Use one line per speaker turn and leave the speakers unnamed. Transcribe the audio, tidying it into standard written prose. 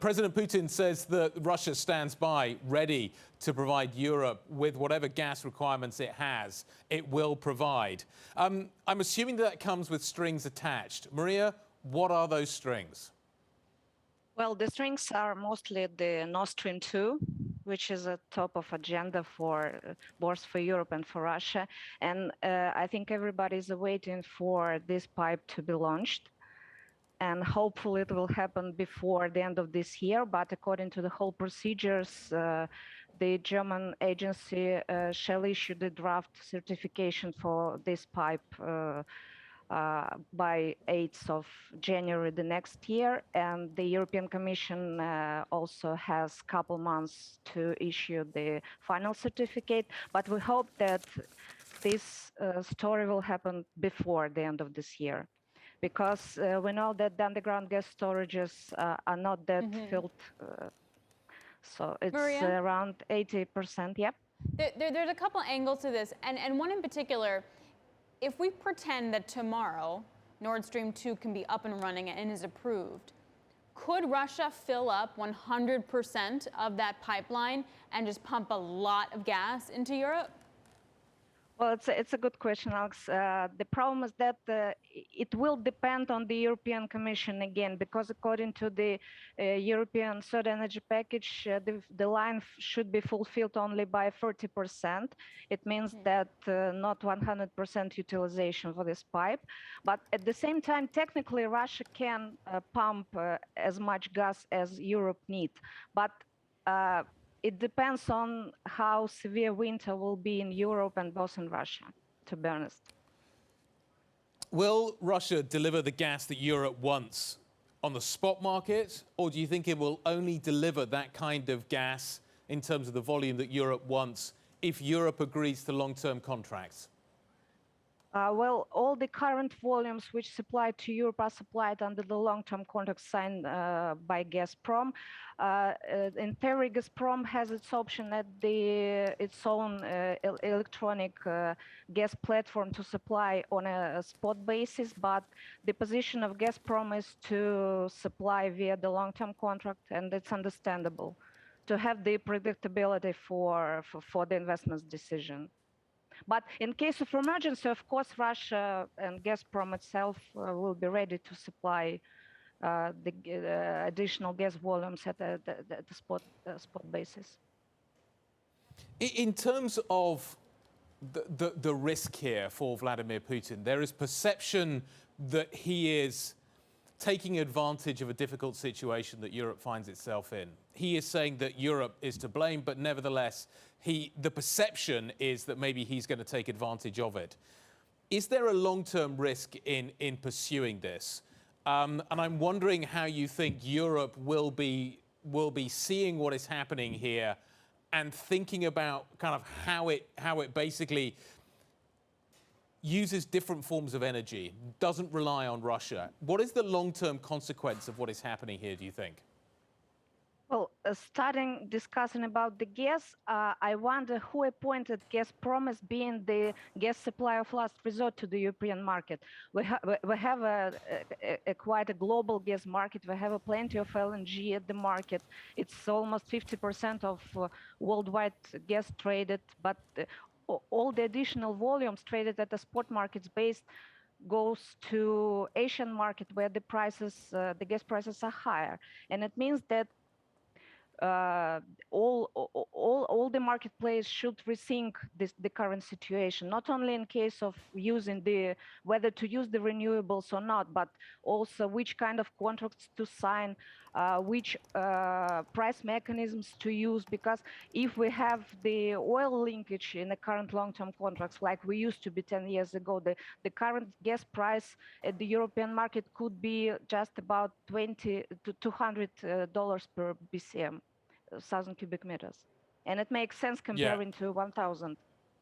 President Putin says that Russia stands by, ready to provide Europe with whatever gas requirements it has, it will provide. I'm assuming that comes with strings attached. Maria, what are those strings?
Well, the strings are mostly the Nord Stream 2, which is a top of agenda for both for Europe and for Russia. And I think everybody is waiting for this pipe to be launched. And hopefully it will happen before the end of this year. But according to the whole procedures, the German agency shall issue the draft certification for this pipe by 8th of January the next year. And the European Commission also has a couple months to issue the final certificate. But we hope that this story will happen before the end of this year, because we know that the underground gas storages are not that filled. So it's
Maria?
around 80%, yep.
There's a couple angles to this, and one in particular. If we pretend that tomorrow Nord Stream 2 can be up and running and is approved, could Russia fill up 100% of that pipeline and just pump a lot of gas into Europe?
Well, it's a good question, Alex. The problem is that it will depend on the European Commission again, because according to the European Third Energy Package, the line should be fulfilled only by 30%. It means that not 100% utilization for this pipe. But at the same time, technically, Russia can pump as much gas as Europe needs. But it depends on how severe winter will be in Europe and both in Russia, to be honest.
Will Russia deliver the gas that Europe wants on the spot market, or do you think it will only deliver that kind of gas in terms of the volume that Europe wants if Europe agrees to long-term contracts?
Well, all the current volumes which supply to Europe are supplied under the long-term contract signed by Gazprom. In theory, Gazprom has its option at its own electronic gas platform to supply on a spot basis, but the position of Gazprom is to supply via the long-term contract, and it's understandable to have the predictability for the investments decision. But in case of emergency, of course, Russia and Gazprom itself will be ready to supply the additional gas volumes at the spot basis.
In terms of the risk here for Vladimir Putin, there is perception that he is taking advantage of a difficult situation that Europe finds itself in. He is saying that Europe is to blame, but nevertheless, the perception is that maybe he's going to take advantage of it. Is there a long-term risk in pursuing this? And I'm wondering how you think Europe will be seeing what is happening here and thinking about kind of how it basically uses different forms of energy, doesn't rely on Russia. What is the long-term consequence of what is happening here, do you think?
Well, starting discussing about the gas, I wonder who appointed Gazprom as being the gas supplier of last resort to the European market. We have quite a global gas market. We have plenty of LNG at the market. It's almost 50% of worldwide gas traded, but all the additional volumes traded at the spot markets based goes to Asian market where the gas prices are higher, and it means that all the market players should rethink the current situation, not only in case of using whether to use the renewables or not, but also which kind of contracts to sign, which price mechanisms to use. Because if we have the oil linkage in the current long-term contracts, like we used to be 10 years ago, the current gas price at the European market could be just about $20 to $200 per BCM. 1,000 cubic meters, and it makes sense comparing to 1,000.